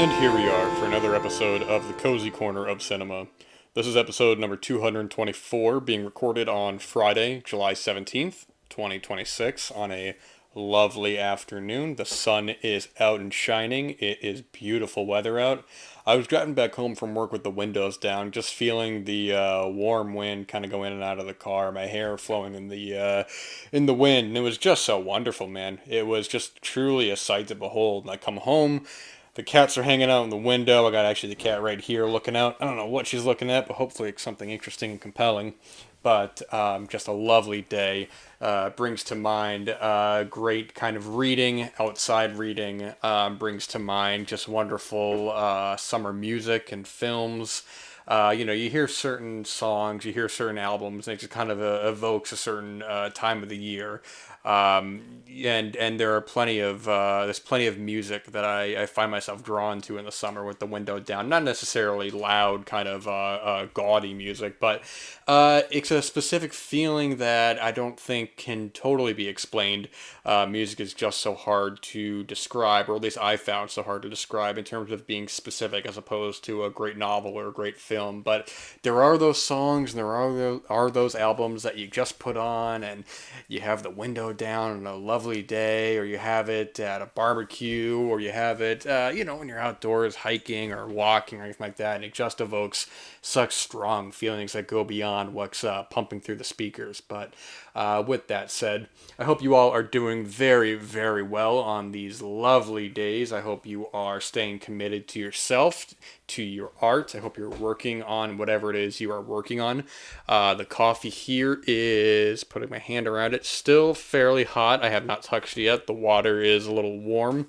And here we are for another episode of the Cozy Corner of Cinema. This is episode number 224, being recorded on Friday, July 17th, 2026, on a lovely afternoon. The sun is out and shining. It is beautiful weather out. I was driving back home from work with the windows down, just feeling the warm wind kind of go in and out of the car, my hair flowing in the wind, and it was just so wonderful, man. It was just truly a sight to behold. And I come home, the cats are hanging out in the window. I got actually the cat right here looking out. I don't know what she's looking at, but hopefully it's something interesting and compelling. But just a lovely day. Brings to mind great kind of reading, outside reading. Brings to mind just wonderful summer music and films. You hear certain songs, you hear certain albums, and it just kind of evokes a certain time of the year. And there are there's plenty of music that I find myself drawn to in the summer with the window down. Not necessarily loud, kind of gaudy music, but it's a specific feeling that I don't think can totally be explained. Music is just so hard to describe, or at least I found so hard to describe in terms of being specific as opposed to a great novel or a great film. But there are those songs and are those albums that you just put on and you have the window down on a lovely day, or you have it at a barbecue, or you have it, when you're outdoors hiking or walking or anything like that, and it just evokes such strong feelings that go beyond what's pumping through the speakers. But with that said, I hope you all are doing very, very well on these lovely days. I hope you are staying committed to yourself, to your art. I hope you're working on whatever it is you are working on. The coffee here is, putting my hand around it, still fairly hot. I have not touched it yet. The water is a little warm.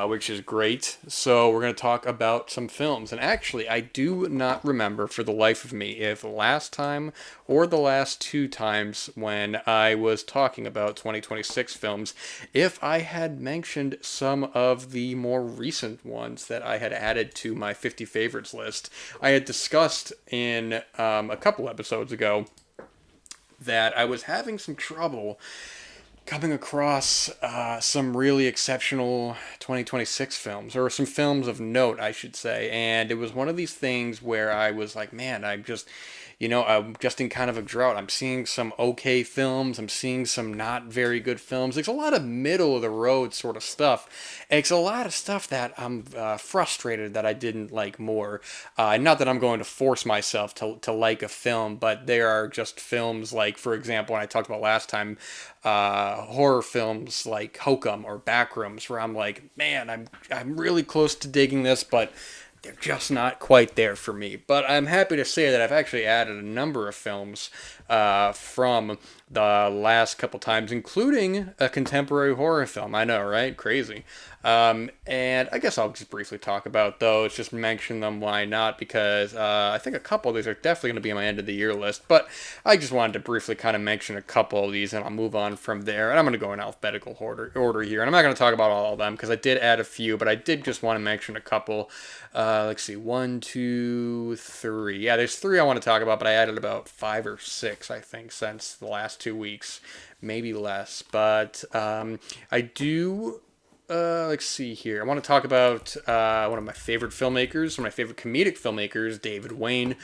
Which is great. So we're going to talk about some films. And actually, I do not remember for the life of me if last time or the last two times when I was talking about 2026 films, if I had mentioned some of the more recent ones that I had added to my 50 favorites list. I had discussed in a couple episodes ago that I was having some trouble coming across some really exceptional 2026 films, or some films of note, I should say. And it was one of these things where I was like, man, I'm just in kind of a drought. I'm seeing some okay films. I'm seeing some not very good films. There's a lot of middle of the road sort of stuff. It's a lot of stuff that I'm frustrated that I didn't like more. Not that I'm going to force myself to like a film, but there are just films like, for example, when I talked about last time, horror films like Hokum or Backrooms, where I'm like, man, I'm really close to digging this, but they're just not quite there for me. But I'm happy to say that I've actually added a number of films from the last couple times, including a contemporary horror film. I know, right? Crazy. And I guess I'll just briefly talk about those, just mention them, why not, because I think a couple of these are definitely going to be on my end of the year list, but I just wanted to briefly kind of mention a couple of these, and I'll move on from there, and I'm going to go in alphabetical order here, and I'm not going to talk about all of them, because I did add a few, but I did just want to mention a couple. Let's see, 1, 2, 3. Yeah, there's 3 I want to talk about, but I added about 5 or 6, I think, since the last 2 weeks, maybe less, but I do... let's see here. I want to talk about one of my favorite filmmakers, one of my favorite comedic filmmakers, David Wayne.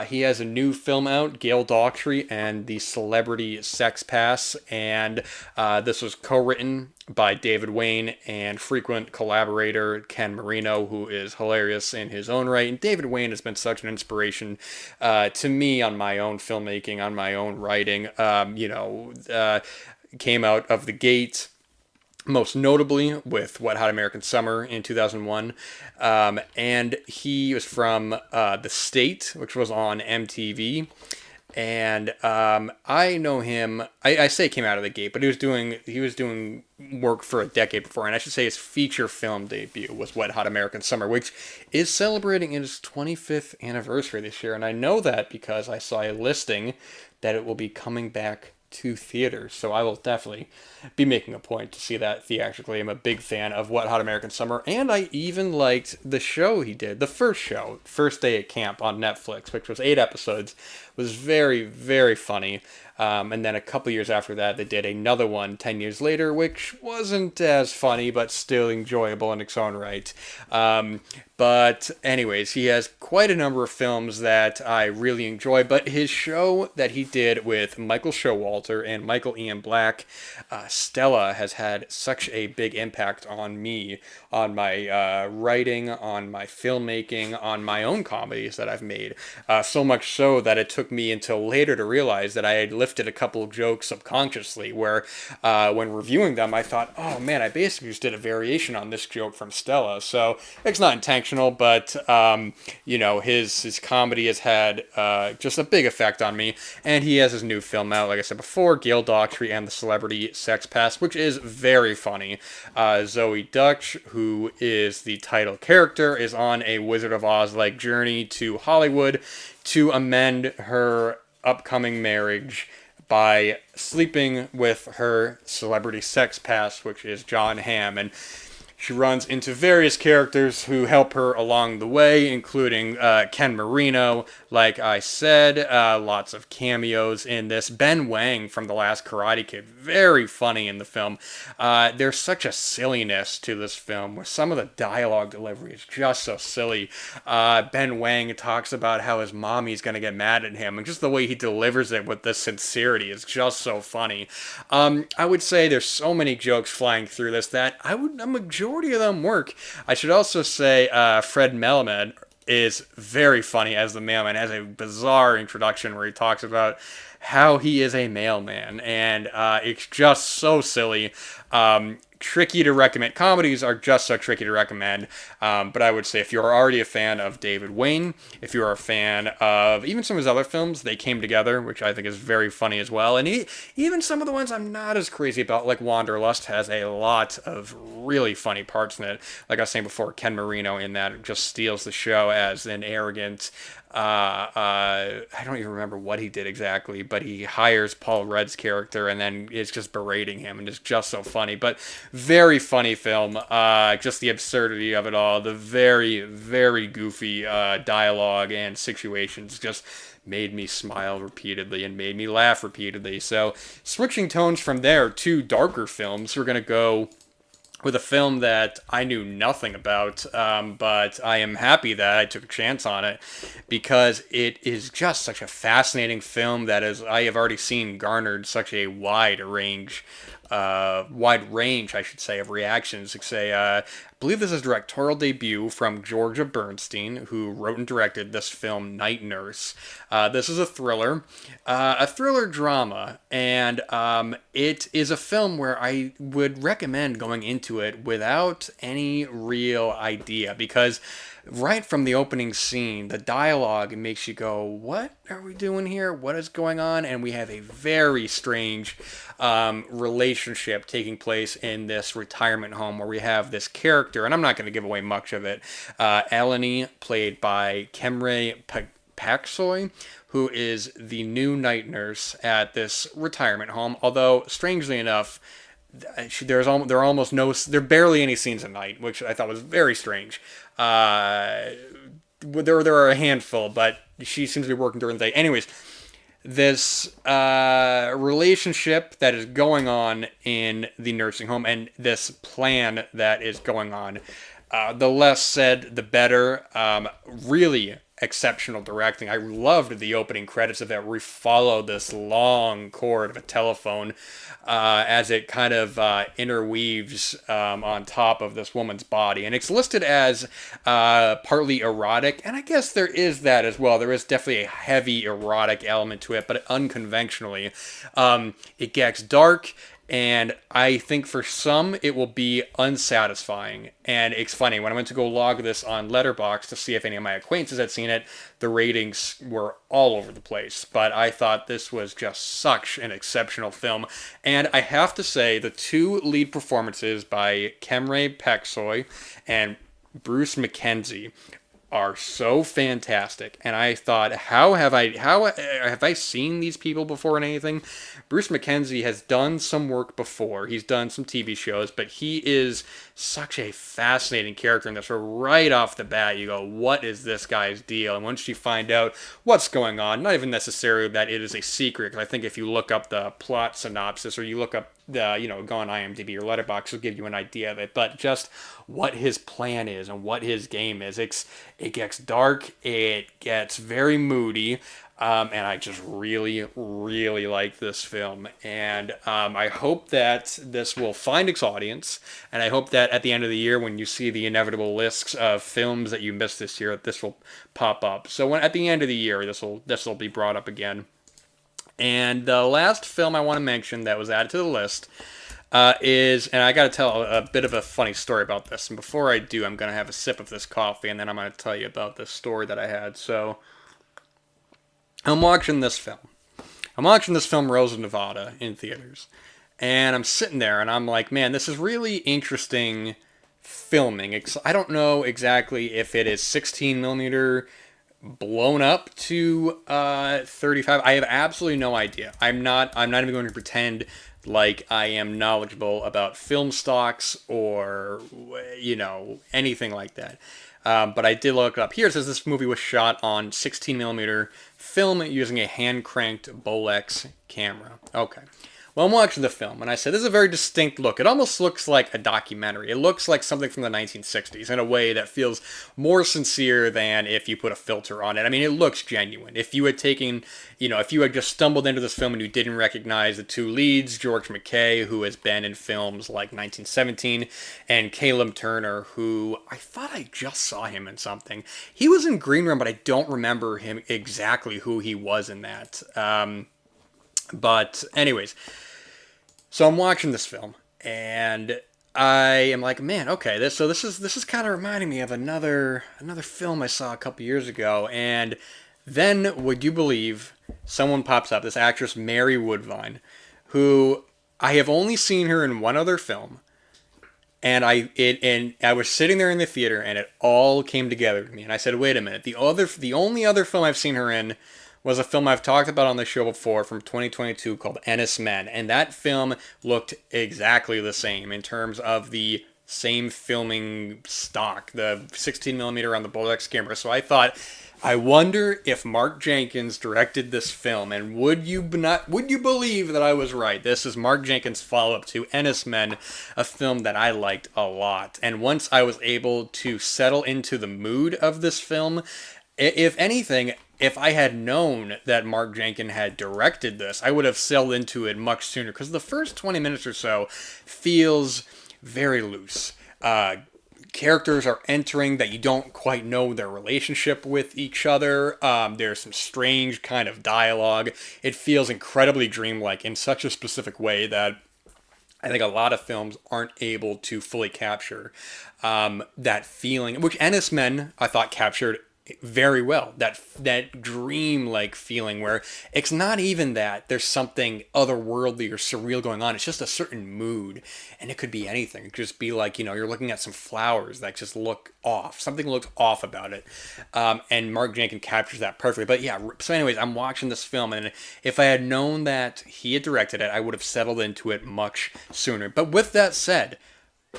He has a new film out, Gail, Daughtry, and the Celebrity Sex Pass, and this was co-written by David Wayne and frequent collaborator Ken Marino, who is hilarious in his own right. And David Wayne has been such an inspiration to me on my own filmmaking, on my own writing. Came out of the gate most notably with Wet Hot American Summer in 2001. And he was from The State, which was on MTV. And I know him. I say came out of the gate, but he was doing work for a decade before, and I should say his feature film debut was Wet Hot American Summer, which is celebrating its 25th anniversary this year. And I know that because I saw a listing that it will be coming back to theaters, so I will definitely be making a point to see that theatrically. I'm a big fan of Wet Hot American Summer, and I even liked the show he did, the first show, First Day at Camp on Netflix, which was 8 episodes, was very, very funny. And then a couple years after that, they did another one 10 years later, which wasn't as funny, but still enjoyable in its own right. But anyways, he has quite a number of films that I really enjoy. But his show that he did with Michael Showalter and Michael Ian Black, Stella, has had such a big impact on me, on my writing, on my filmmaking, on my own comedies that I've made. So much so that it took me until later to realize that I had lifted a couple of jokes subconsciously, where when reviewing them, I thought, oh man, I basically just did a variation on this joke from Stella. So it's not intentional, but his comedy has had just a big effect on me. And he has his new film out, like I said before, Gail, Daughtry, and the Celebrity Sex Past, which is very funny. Zoe Dutch, who is the title character, is on a Wizard of Oz-like journey to Hollywood to amend her upcoming marriage by sleeping with her celebrity sex past, which is John Hamm. And she runs into various characters who help her along the way, including Ken Marino, like I said, lots of cameos in this. Ben Wang from The Last Karate Kid, very funny in the film. There's such a silliness to this film, where some of the dialogue delivery is just so silly. Ben Wang talks about how his mommy's going to get mad at him, and just the way he delivers it with this sincerity is just so funny. I would say there's so many jokes flying through this that a majority of them work. I should also say Fred Melamed is very funny as the mailman, has a bizarre introduction where he talks about how he is a mailman, and it's just so silly. Tricky to recommend. Comedies are just so tricky to recommend. But I would say if you're already a fan of David Wayne, if you're a fan of even some of his other films, They Came Together, which I think is very funny as well. And even some of the ones I'm not as crazy about, like Wanderlust, has a lot of really funny parts in it. Like I was saying before, Ken Marino in that just steals the show as an arrogant, I don't even remember what he did exactly, but he hires Paul Rudd's character and then is just berating him, and it's just so funny. But very funny film. Just the absurdity of it all, the very, very goofy dialogue and situations just made me smile repeatedly and made me laugh repeatedly. So switching tones from there to darker films, we're going to go with a film that I knew nothing about, but I am happy that I took a chance on it, because it is just such a fascinating film that, as I have already seen, garnered such a wide range, I should say, of reactions. I believe this is a directorial debut from Georgia Bernstein, who wrote and directed this film, Night Nurse. This is a thriller drama, and it is a film where I would recommend going into it without any real idea, because right from the opening scene, the dialogue makes you go, what are we doing here? What is going on? And we have a very strange relationship taking place in this retirement home, where we have this character, and I'm not going to give away much of it, Eleni, played by Kemre Paksoy, who is the new night nurse at this retirement home. Although, strangely enough, there are barely any scenes at night, which I thought was very strange. There are a handful, but she seems to be working during the day. Anyways, this relationship that is going on in the nursing home, and this plan that is going on, the less said, the better. Really exceptional directing. I loved the opening credits of that, where we follow this long cord of a telephone as it kind of interweaves on top of this woman's body. And it's listed as partly erotic, and I guess there is that as well. There is definitely a heavy erotic element to it, but unconventionally. It gets dark, and I think for some it will be unsatisfying. And it's funny, when I went to go log this on Letterboxd to see if any of my acquaintances had seen it, the ratings were all over the place. But I thought this was just such an exceptional film. And I have to say, the two lead performances by Kemre Paksoy and Bruce McKenzie are so fantastic, and I thought, how have I seen these people before in anything? Bruce Mackenzie has done some work before. He's done some TV shows, but he is such a fascinating character in this. So right off the bat, you go, "What is this guy's deal?" And once you find out what's going on, not even necessarily that it is a secret, because I think if you look up the plot synopsis or you look up go on IMDb or Letterboxd, it'll give you an idea of it. But just what his plan is and what his game is, it gets dark, it gets very moody, and I just really, really like this film. And I hope that this will find its audience, and I hope that at the end of the year, when you see the inevitable lists of films that you missed this year, this will pop up. So at the end of the year, this will be brought up again. And the last film I want to mention that was added to the list and I got to tell a bit of a funny story about this. And before I do, I'm going to have a sip of this coffee, and then I'm going to tell you about this story that I had. So, I'm watching this film. Rose of Nevada, in theaters. And I'm sitting there, and I'm like, man, this is really interesting filming. I don't know exactly if it is 16 millimeter blown up to 35. I have absolutely no idea. I'm not even going to pretend like I am knowledgeable about film stocks or anything like that. But I did look it up. Here it says this movie was shot on 16 millimeter film using a hand cranked Bolex camera. Okay. Well, I'm watching the film, and I said, this is a very distinct look. It almost looks like a documentary. It looks like something from the 1960s in a way that feels more sincere than if you put a filter on it. I mean, it looks genuine. If you had if you had just stumbled into this film and you didn't recognize the two leads, George McKay, who has been in films like 1917, and Caleb Turner, who I thought I just saw him in something. He was in Green Room, but I don't remember him exactly who he was in that. But anyways, so I'm watching this film, and I am like, man, okay, this is kind of reminding me of another film I saw a couple years ago. And then, would you believe, someone pops up, this actress Mary Woodvine, who I have only seen her in one other film, and I was sitting there in the theater, and it all came together to me, and I said, wait a minute, the only other film I've seen her in was a film I've talked about on the show before from 2022 called Ennis Men. And that film looked exactly the same in terms of the same filming stock, the 16 millimeter on the Bolex camera. So I thought, I wonder if Mark Jenkins directed this film, and would you believe that I was right? This is Mark Jenkins' follow-up to Ennis Men, a film that I liked a lot. And once I was able to settle into the mood of this film, if anything, if I had known that Mark Jenkins had directed this, I would have settled into it much sooner, because the first 20 minutes or so feels very loose. Characters are entering that you don't quite know their relationship with each other. There's some strange kind of dialogue. It feels incredibly dreamlike in such a specific way that I think a lot of films aren't able to fully capture that feeling, which Ennis Men, I thought, captured very well. That dream-like feeling where it's not even that there's something otherworldly or surreal going on. It's just a certain mood, and it could be anything. It could just be like, you're looking at some flowers that just look off. Something looks off about it. And Mark Jenkins captures that perfectly. But yeah, so anyways, I'm watching this film, and if I had known that he had directed it, I would have settled into it much sooner. But with that said,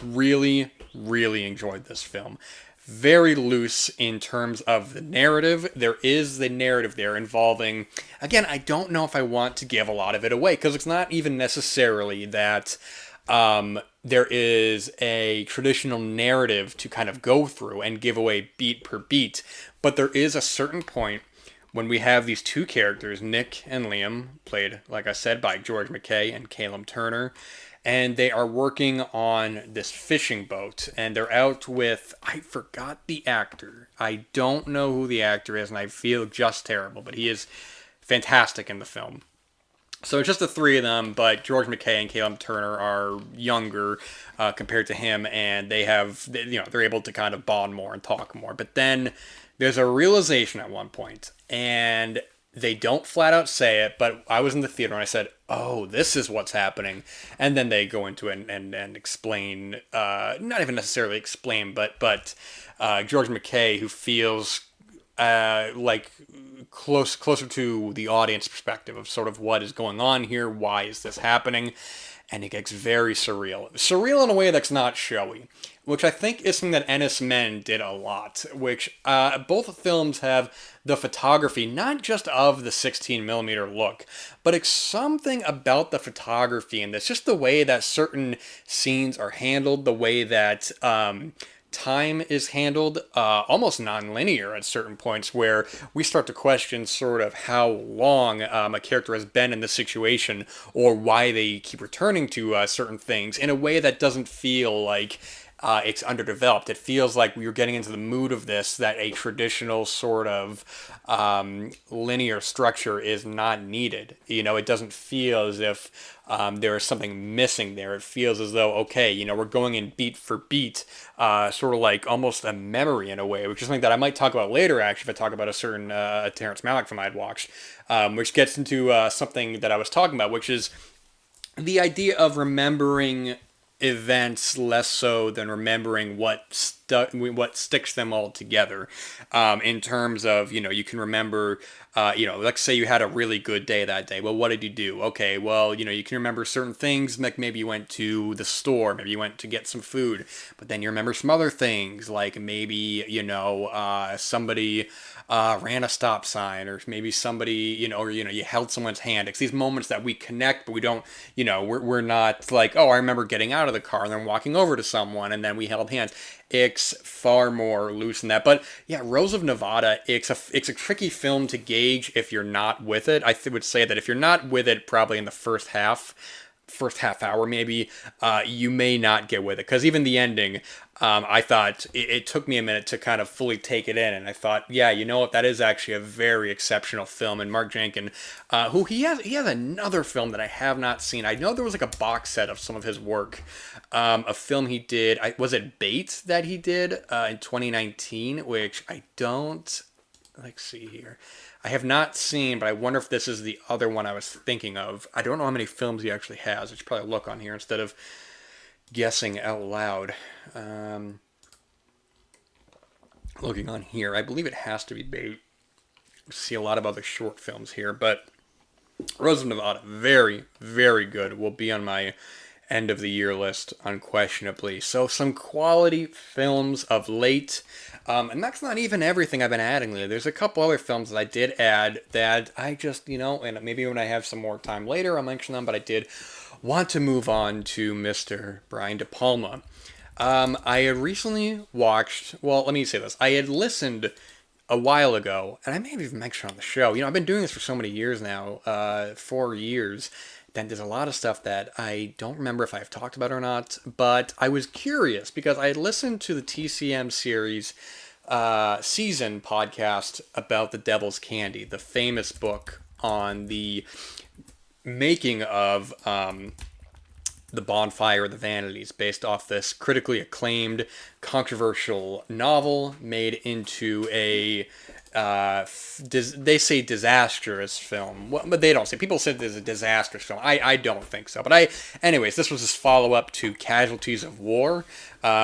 really, really enjoyed this film. Very loose in terms of the narrative. There is the narrative there involving, again, I don't know if I want to give a lot of it away, because it's not even necessarily that there is a traditional narrative to kind of go through and give away beat per beat, but there is a certain point when we have these two characters, Nick and Liam, played, like I said, by George McKay and Caleb Turner, and they are working on this fishing boat, and they're out with, I forgot the actor. I don't know who the actor is, and I feel just terrible, but he is fantastic in the film. So it's just the three of them, but George McKay and Caleb Turner are younger compared to him, and they're able to kind of bond more and talk more. But then there's a realization at one point, and They don't flat out say it, but I was in the theater and I said, "Oh, this is what's happening," and then they go into it and explain, not even necessarily explain, but George McKay, who feels like closer to the audience perspective of sort of what is going on here, why is this happening, and it gets very surreal in a way that's not showy, which I think is something that Ennis Men did a lot. Which both films have the photography, not just of the 16 millimeter look, but it's something about the photography and this, just the way that certain scenes are handled, the way that time is handled almost non-linear at certain points, where we start to question sort of how long a character has been in this situation, or why they keep returning to certain things in a way that doesn't feel like it's underdeveloped. It feels like we were getting into the mood of this, that a traditional sort of linear structure is not needed. You know, it doesn't feel as if there is something missing there. It feels as though, okay, you know, we're going in beat for beat, sort of like almost a memory in a way, which is something that I might talk about later, actually, if I talk about a certain Terrence Malick film I'd watched, which gets into something that I was talking about, which is the idea of remembering events less so than remembering what sticks them all together, in terms of, you know, you can remember, you know, let's say you had a really good day that day. Well, what did you do? Okay, well, you know, you can remember certain things, like maybe you went to the store, maybe you went to get some food, but then you remember some other things, like maybe, you know, somebody ran a stop sign, or maybe somebody, you know, or, you know, you held someone's hand. It's these moments that we connect, but we don't, you know, we're not like, oh, I remember getting out of the car and then walking over to someone and then we held hands. It's far more loose than that. But yeah, Rose of Nevada, it's a tricky film to gauge if you're not with it. I would say that if you're not with it, probably in the first half hour maybe, you may not get with it, because even the ending, I thought it took me a minute to kind of fully take it in, and I thought, yeah, you know what, that is actually a very exceptional film. And Mark Jenkins, who he has another film that I have not seen. I know there was like a box set of some of his work, a film he did, was it Bait that he did in 2019, which I don't, let's see here, I have not seen, but I wonder if this is the other one I was thinking of. I don't know how many films he actually has. I should probably look on here instead of guessing out loud. Looking on here, I believe it has to be Bait. See a lot of other short films here, but Rose of Nevada, very, very good. Will be on my end of the year list, unquestionably. So some quality films of late. And that's not even everything I've been adding lately. There's a couple other films that I did add that I just, you know, and maybe when I have some more time later, I'll mention them, but I did want to move on to Mr. Brian De Palma. I had recently watched, well, let me say this. I had listened a while ago, and I may have even mentioned on the show, you know, I've been doing this for so many years now, 4 years, then there's a lot of stuff that I don't remember if I've talked about or not, but I was curious because I had listened to the TCM series season podcast about The Devil's Candy, the famous book on the making of the Bonfire, the Vanities, based off this critically acclaimed, controversial novel made into a they say disastrous film. Well, but they don't say. People said there's a disastrous film. I don't think so. But anyways, this was his follow-up to Casualties of War,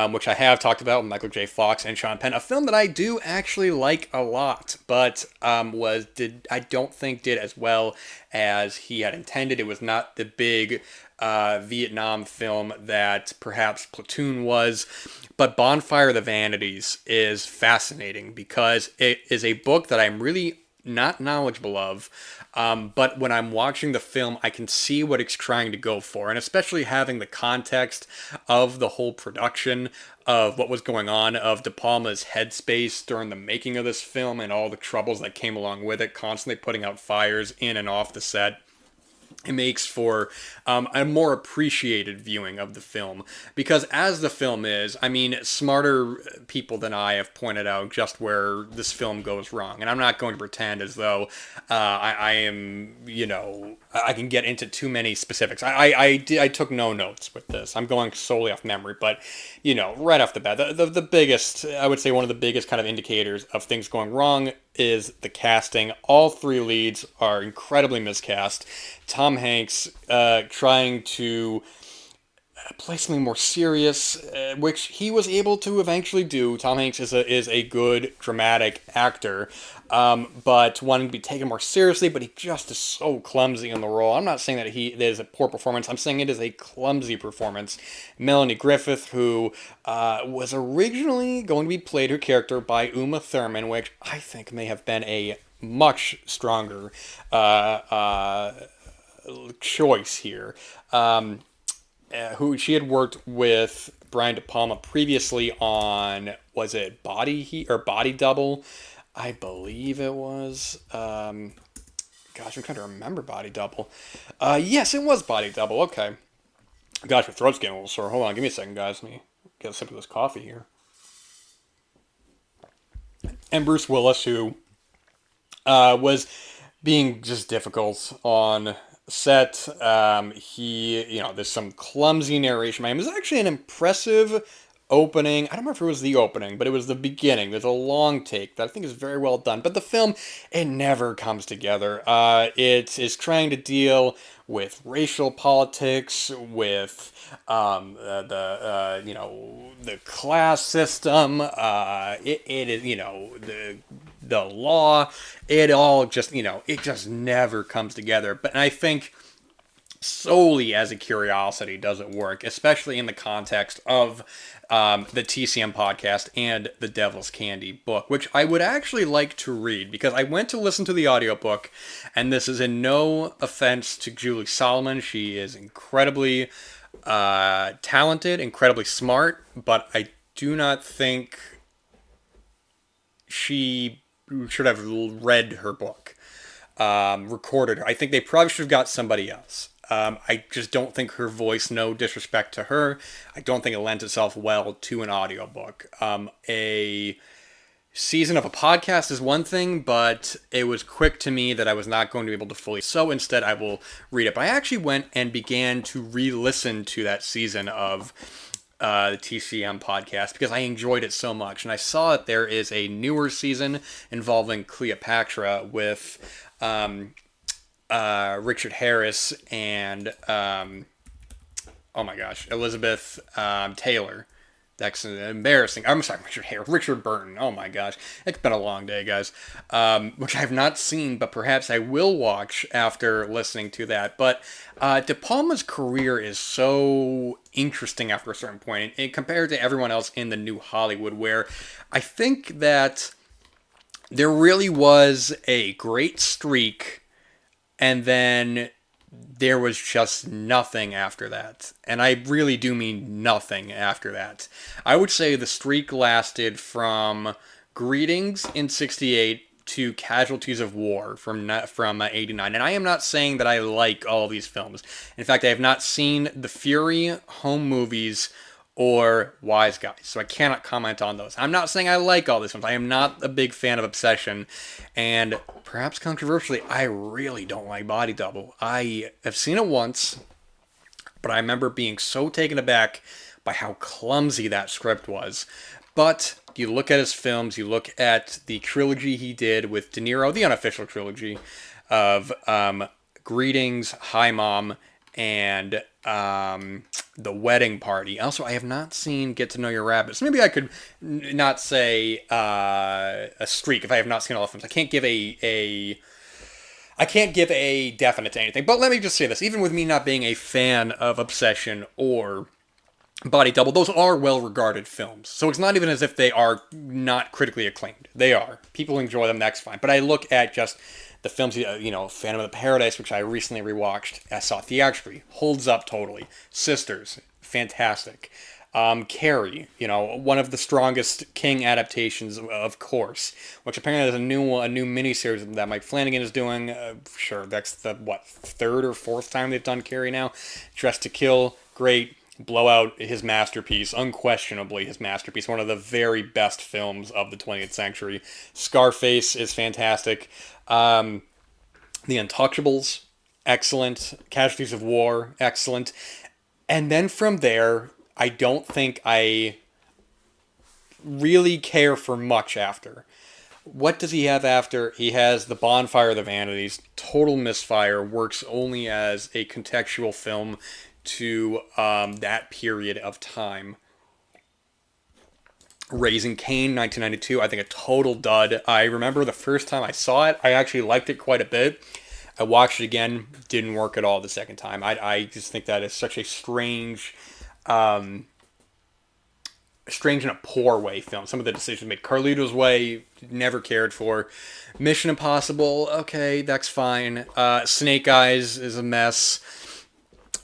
which I have talked about with Michael J. Fox and Sean Penn. A film that I do actually like a lot, but I don't think did as well as he had intended. It was not the big Vietnam film that perhaps Platoon was. But Bonfire, the Vanities is fascinating because it is a book that I'm really not knowledgeable of. But when I'm watching the film, I can see what it's trying to go for. And especially having the context of the whole production of what was going on, of De Palma's headspace during the making of this film and all the troubles that came along with it, constantly putting out fires in and off the set. It makes for a more appreciated viewing of the film, because as the film is, I mean, smarter people than I have pointed out just where this film goes wrong, and I'm not going to pretend as though I am, you know, I can get into too many specifics. I took no notes with this. I'm going solely off memory, but, you know, right off the bat, the biggest, I would say one of the biggest kind of indicators of things going wrong is the casting. All three leads are incredibly miscast. Tom Hanks trying to play something more serious, which he was able to eventually do. Tom Hanks is a good dramatic actor, but wanting to be taken more seriously, but he just is so clumsy in the role. I'm not saying that that is a poor performance. I'm saying it is a clumsy performance. Melanie Griffith, who was originally going to be played her character by Uma Thurman, which I think may have been a much stronger choice here. Who she had worked with Brian De Palma previously on, was it Body Heat or Body Double? I believe it was. Gosh, I'm trying to remember Body Double. Yes, it was Body Double. Okay. Gosh, my throat's getting a little sore. Hold on, give me a second, guys. Let me get a sip of this coffee here. And Bruce Willis, who was being just difficult on set. There's some clumsy narration by him. It was actually an impressive opening. I don't remember if it was the opening, but it was the beginning. There's a long take that I think is very well done. But the film, it never comes together. It is trying to deal with racial politics, with the class system. It is the law. It all just it just never comes together. But I think solely as a curiosity does it work, especially in the context of the TCM podcast and the Devil's Candy book, which I would actually like to read because I went to listen to the audiobook, and this is in no offense to Julie Solomon. She is incredibly talented, incredibly smart, but I do not think she should have read her book, recorded her. I think they probably should have got somebody else. I just don't think her voice, no disrespect to her, I don't think it lends itself well to an audiobook. A season of a podcast is one thing, but it was quick to me that I was not going to be able to fully. So instead, I will read it. But I actually went and began to re-listen to that season of the TCM podcast because I enjoyed it so much. And I saw that there is a newer season involving Cleopatra with Richard Harris and oh my gosh, Elizabeth Taylor. That's embarrassing. I'm sorry, Richard Burton. Oh my gosh, it's been a long day, guys. Which I have not seen, but perhaps I will watch after listening to that. But De Palma's career is so interesting after a certain point, and compared to everyone else in the new Hollywood, where I think that there really was a great streak, and then there was just nothing after that. And I really do mean nothing after that. I would say the streak lasted from Greetings in 68 to Casualties of War from 89. And I am not saying that I like all these films. In fact, I have not seen the Fury home movies or Wise Guys, so I cannot comment on those. I'm not saying I like all these films. I am not a big fan of Obsession, and perhaps controversially, I really don't like Body Double. I have seen it once, but I remember being so taken aback by how clumsy that script was. But you look at his films, you look at the trilogy he did with De Niro, the unofficial trilogy of Greetings, Hi Mom, and The Wedding Party. Also, I have not seen Get to Know Your Rabbit, so maybe I could not say a streak if I have not seen all the films. I can't give a definite to anything. But let me just say this: even with me not being a fan of Obsession or Body Double, those are well-regarded films. So it's not even as if they are not critically acclaimed. They are. People enjoy them. That's fine. But I look at just the films, Phantom of the Paradise, which I recently rewatched. I saw theatrically. Holds up totally. Sisters, fantastic. Carrie, one of the strongest King adaptations, of course, which apparently is a new miniseries that Mike Flanagan is doing. Sure, that's the, third or fourth time they've done Carrie now. Dressed to Kill, great. Blowout, his masterpiece, unquestionably his masterpiece, one of the very best films of the 20th century. Scarface is fantastic. The Untouchables, excellent. Casualties of War, excellent. And then from there, I don't think I really care for much after. What does he have after? He has the Bonfire of the Vanities. Total misfire. Works only as a contextual film to that period of time. Raising Cain, 1992. I think a total dud. I remember the first time I saw it, I actually liked it quite a bit. I watched it again, didn't work at all the second time. I just think that is such a um, strange in a poor way film. Some of the decisions made. Carlito's Way, never cared for. Mission Impossible, okay, that's fine. Snake Eyes is a mess.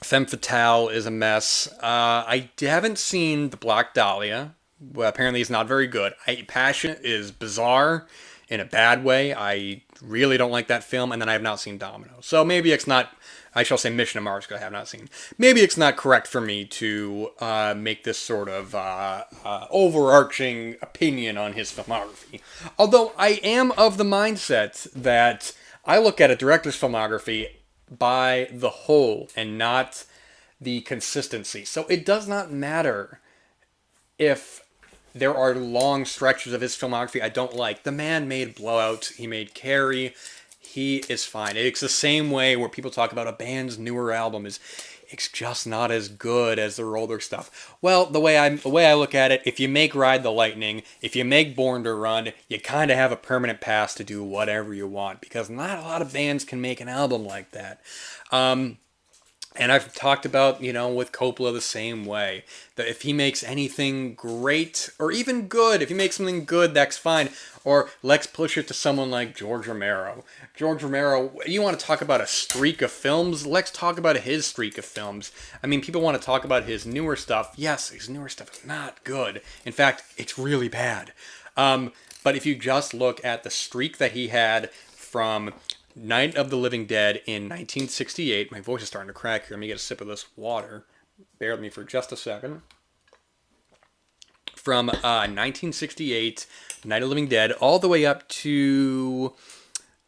Femme Fatale is a mess. I haven't seen The Black Dahlia. Well, apparently it's not very good. Passion is bizarre in a bad way. I really don't like that film, and then I have not seen Domino. So maybe it's not. I shall say Mission to Mars because I have not seen. Maybe it's not correct for me to make this sort of overarching opinion on his filmography. Although I am of the mindset that I look at a director's filmography by the whole and not the consistency. So it does not matter if there are long stretches of his filmography I don't like. The man made Blowout. He made Carrie. He is fine. It's the same way where people talk about a band's newer album is it's just not as good as their older stuff. Well, the way I look at it, if you make Ride the Lightning, if you make Born to Run, you kind of have a permanent pass to do whatever you want because not a lot of bands can make an album like that. And I've talked about, with Coppola the same way. That if he makes anything great, or even good, if he makes something good, that's fine. Or let's push it to someone like George Romero. George Romero, you want to talk about a streak of films? Let's talk about his streak of films. I mean, people want to talk about his newer stuff. Yes, his newer stuff is not good. In fact, it's really bad. But if you just look at the streak that he had from Night of the Living Dead in 1968. My voice is starting to crack here. Let me get a sip of this water. Bear with me for just a second. From 1968, Night of the Living Dead, all the way up to,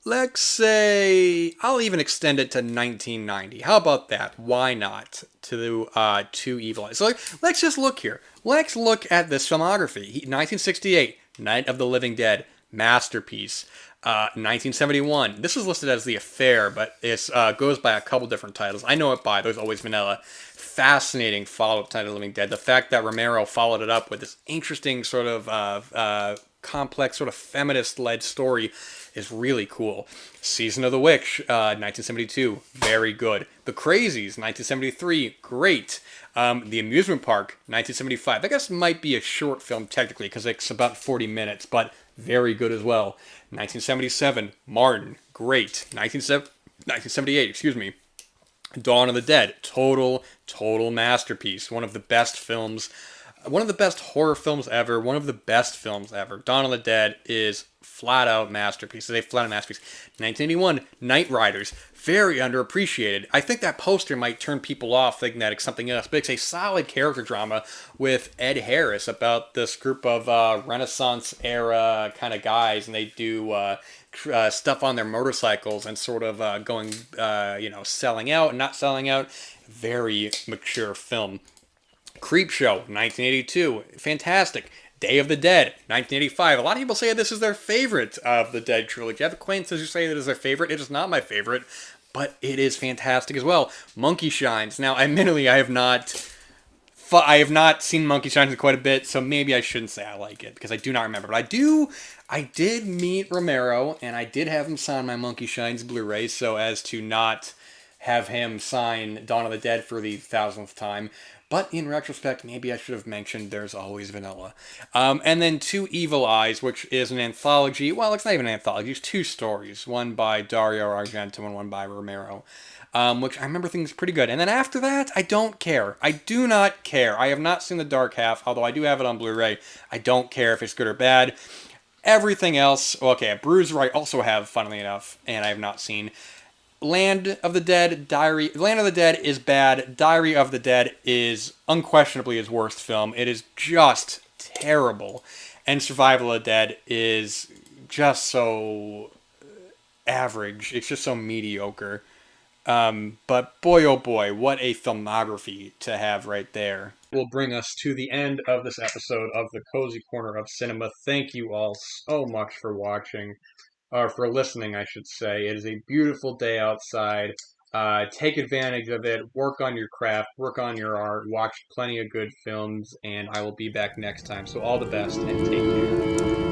let's say, I'll even extend it to 1990. How about that? Why not? To Two Evil Eyes. So let's just look here. Let's look at this filmography. 1968, Night of the Living Dead, masterpiece. 1971. This is listed as The Affair, but it goes by a couple different titles. I know it by There's Always Vanilla. Fascinating follow-up to Night of the Living Dead. The fact that Romero followed it up with this interesting sort of complex, sort of feminist-led story is really cool. Season of the Witch, 1972. Very good. The Crazies, 1973. Great. The Amusement Park, 1975. I guess might be a short film technically because it's about 40 minutes, but very good as well. 1977, Martin, great. 1978, excuse me. Dawn of the Dead, total masterpiece. One of the best films, one of the best horror films ever, one of the best films ever. Dawn of the Dead is flat out masterpiece. It's a flat out masterpiece. 1981, Night Riders, very underappreciated. I think that poster might turn people off thinking that it's something else, but it's a solid character drama with Ed Harris about this group of Renaissance era kind of guys, and they do stuff on their motorcycles and sort of going, selling out and not selling out. Very mature film. Creepshow, 1982, fantastic. Day of the Dead, 1985. A lot of people say this is their favorite of the Dead trilogy. I have acquaintances who say that it is their favorite. It is not my favorite, but it is fantastic as well. Monkey Shines. Now, admittedly, I have not seen Monkey Shines in quite a bit, so maybe I shouldn't say I like it because I do not remember. But I did meet Romero, and I did have him sign my Monkey Shines Blu-ray, so as to not have him sign Dawn of the Dead for the 1000th time. But in retrospect, maybe I should have mentioned There's Always Vanilla. And then Two Evil Eyes, which is an anthology. Well, it's not even an anthology. It's two stories. One by Dario Argento and one by Romero. Which I remember thinking is pretty good. And then after that, I don't care. I do not care. I have not seen The Dark Half, although I do have it on Blu-ray. I don't care if it's good or bad. Everything else, okay, Bruiser I also have, funnily enough, and I have not seen. Land of the Dead is bad. Diary of the Dead is unquestionably his worst film. It is just terrible. And Survival of the Dead is just so average. It's just so mediocre. But boy, oh boy, what a filmography to have right there. Will bring us to the end of this episode of the Cozy Corner of Cinema. Thank you all so much for watching, or for listening, I should say. It is a beautiful day outside. Take advantage of it. Work on your craft. Work on your art. Watch plenty of good films, and I will be back next time. So all the best and take care.